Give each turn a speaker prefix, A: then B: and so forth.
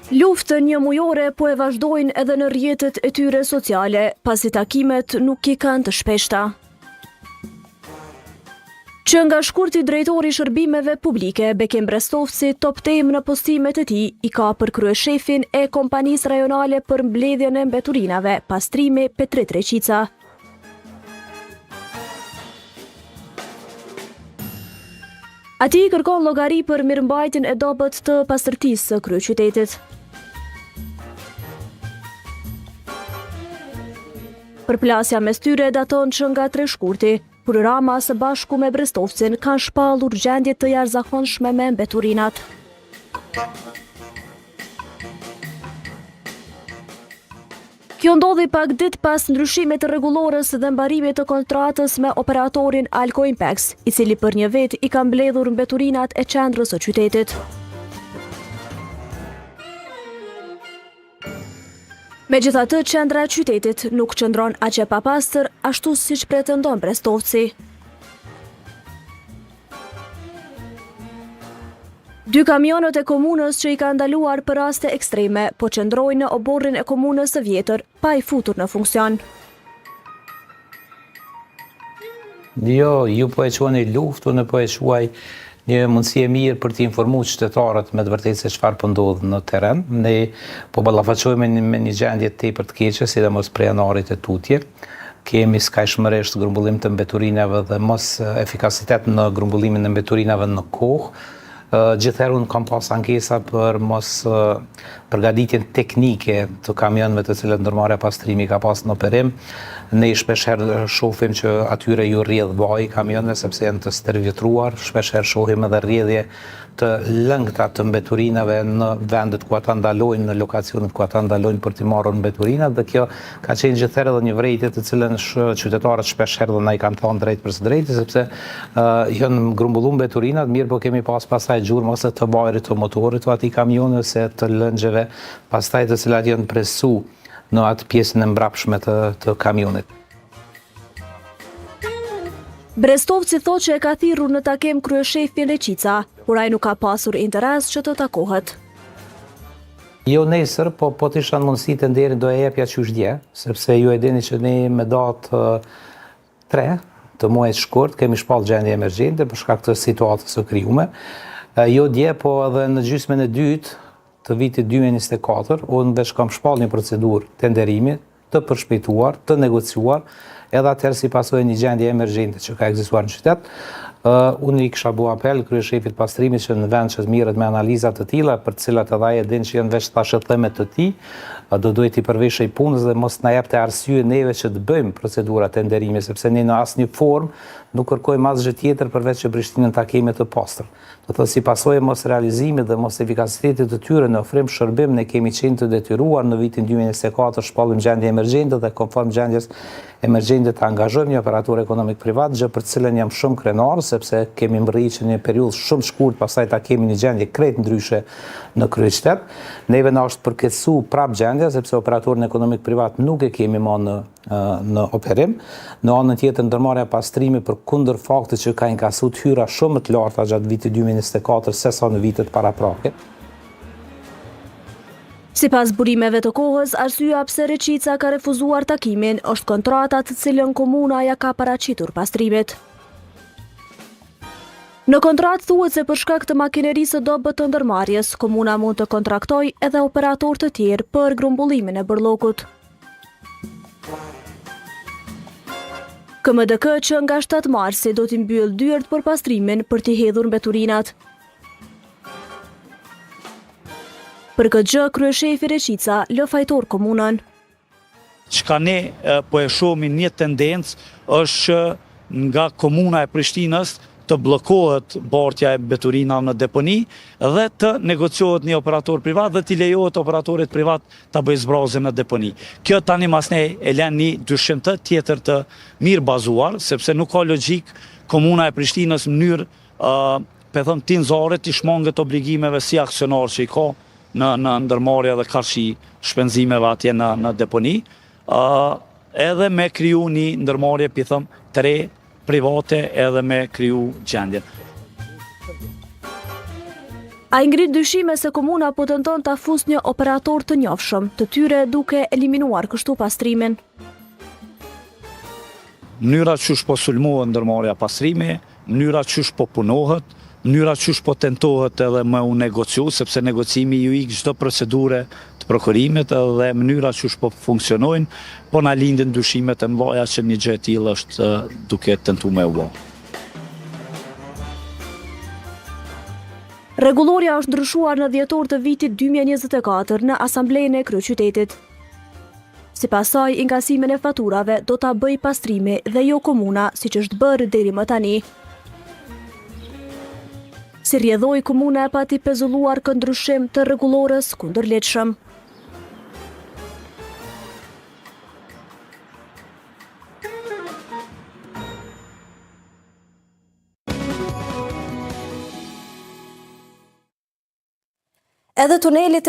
A: Luftën një mujore po e vazhdojnë edhe në rrjetet e tyre sociale, pasi takimet nuk i kanë të shpeshta. Që nga shkurti drejtori i shërbimeve publike, Bekim Brestovci, top temë në postimet e tij i ka për kryeshefin e kompanisë rajonale për mbledhjen e mbeturinave, pastrimi Petrit Reqica. Ati i kërkon llogari për mirëmbajtjen e dobët të pastërtisë së kryeqytetit. Përplasja mes tyre daton që nga 3 shkurti, kur Rama së bashku me Brestovcin kanë shpallur gjendje të jashtëzakonshme me mbeturinat. Kjo ndodhi pak ditë pas ndryshimit të rregullorës dhe mbarimit të kontratës me operatorin Alko Impex, i cili për një vit i ka mbledhur mbeturinat e qendrës së qytetit. Megjithatë, qendra e qytetit nuk qëndron aq e papastër ashtu siç pretendon Brestovci. 2 kamionët e komunës që i ka ndaluar për raste ekstreme, po qëndrojnë në oborrin e komunës së vjetër, pa i futur në funksion.
B: Jo, ju po e quani luftë, unë po e quaj një mundësi e mirë për të informuar qytetarët me të vërtetë se çfarë po ndodh në terren. Ne po ballafaqohemi me një gjendje tepër të keqe, sidomos prej janarit e tutje. Kemi skajshmërisht grumbullim të mbeturinave dhe mos efikasitet në grumbullimin e mbeturinave në kohë. Gjithherë unë kam pas ankesa për mos përgatitjen teknike të kamionëve të cilët ndërmarrja pastrimi ka pas në operim. Ne shpeshherë shohim që atyre ju rrjedh vaj kamionëve sepse janë të stërvjetruar, shpeshherë shohim edhe rrjedhje të lëngta të mbeturinave në vendet ku ata ndalojnë, në lokacionet ku ata ndalojnë për t'i marrur mbeturinat, dhe kjo ka qenë gjithherë edhe një vërejtje të cilën qytetarët shpeshherë dhe na i kanë thënë drejt për së drejti, sepse janë grumbulluar mbeturinat, mirë po kemi pastaj gjurmë ose të bajrit të motorit të atij kamioni ose të lëngjeve, pastaj të cilat janë presu në atë pjesën e mbrapshme të kamionit.
A: Brestovci thotë që e ka thirrur në takim kryeshefin Reqica, por ai nuk ka pasur interes që të takohet.
B: Jo nesër, po të isha në mundësi të nderin do e jepja qysh dje, sepse ju e dini që ne me datë 3 të muajit shkurt kemi shpall gjendje emergjente për shkak të situatës së krijuar. Jo dje, po edhe në gjysmën e dytë të vitit 2024, unë veç kam shpall një procedurë tenderimi të përshpejtuar, të negociuar, edhe atëherë si pasojë një gjendje emergjente që ka ekzistuar në qytet. Unë i kisha bu apel kryeshefit pastrimit që në vend që të mirët me analizat të tilla, për të cilat edhe ai e din që janë veç tashëthimet të tij, do duhet i përveshej punës dhe mos na jepte arsye neve që të bëjmë procedura tenderimi, sepse ne në asnjë formë nuk kërkojmë asgjë tjetër përveç që prishtinën ta kemi të pastër. Do thotë si pasojë mos realizimit dhe mos efikasitetit të tyre në ofrim shërbim, ne kemi qenë të detyruar në vitin 2024 shpallim gjendje emergjente dhe konform gjendjes emergjente të angazhojmë një operator ekonomik privat, gjë për të cilën jam shumë krenar, sepse kemi mbërritur që një periudhë shumë shkurt, pastaj ta kemi një gjendje krejt ndryshe në kryeqytet. Neve na është përkeqësuar prap gjendja, sepse operatorin ekonomik privat nuk e kemi më në operim. Në anën tjetër, ndërmarrja pastrimi përkundër faktit që ka inkasuar hyra shumë të larta gjatë vitit 2024 sesa në vitet paraprake.
A: Sipas burimeve të kohës, arsyeja pse Reqica ka refuzuar takimin është kontrata të cilën komuna ja ka paraqitur pastrimit. Në kontratë thuhet se për shkak të makinerisë së dobët të ndërmarrjes, komuna mund të kontraktojë edhe operatorë të tjerë për grumbullimin e bërllokut. KMDK që nga 7 marsi do t'i mbyll dyert për pastrimin për t'i hedhur mbeturinat. Për këtë gjë, kryeshefi Reqica lë fajtor komunën.
C: Çka ne po e shohim një tendencë është nga komuna e Prishtinës të bllokohet bartja e mbeturinave në deponi dhe të negociohet një operator privat dhe t'i lejohet operatorit privat ta bëjë zbrazje në deponi. Kjo tani mas ne e lën një dyshim tjetër të mirë bazuar, sepse nuk ka logjik komuna e Prishtinës në mënyrë tinzare t'i shmanget obligimeve si aksionar që i ka në ndërmarrje dhe karshi shpenzimeve atje në deponi, edhe me kriju një ndërmarrje të re private edhe me kriju gjendjen.
A: A ngrit dyshime se komuna po tenton ta fusë një operator të njohshëm, të tyre duke eliminuar kështu pastrimin.
C: Mënyra qysh po sulmohet ndërmarrja pastrimi, mënyra qysh po punohet, mënyra qysh po tentohet edhe me u negociu, sepse negocimi ju ik çdo procedure të prokurimit edhe mënyra qysh po funksionojnë, po na lindin dyshimet e mëdha që një gjë e tillë është duke tentuar me u bë.
A: Rregulloria është ndryshuar në dhjetor të vitit 2024 në Asamblejën e Kryeqytetit. Sipas saj, inkasimin e faturave do ta bëj pastrimi dhe jo komuna, siç është bërë deri më tani. Si rrjedhoi komuna e pati pezulluar këndryshim të rregullorës kundërligjshëm. Edhe tunelit e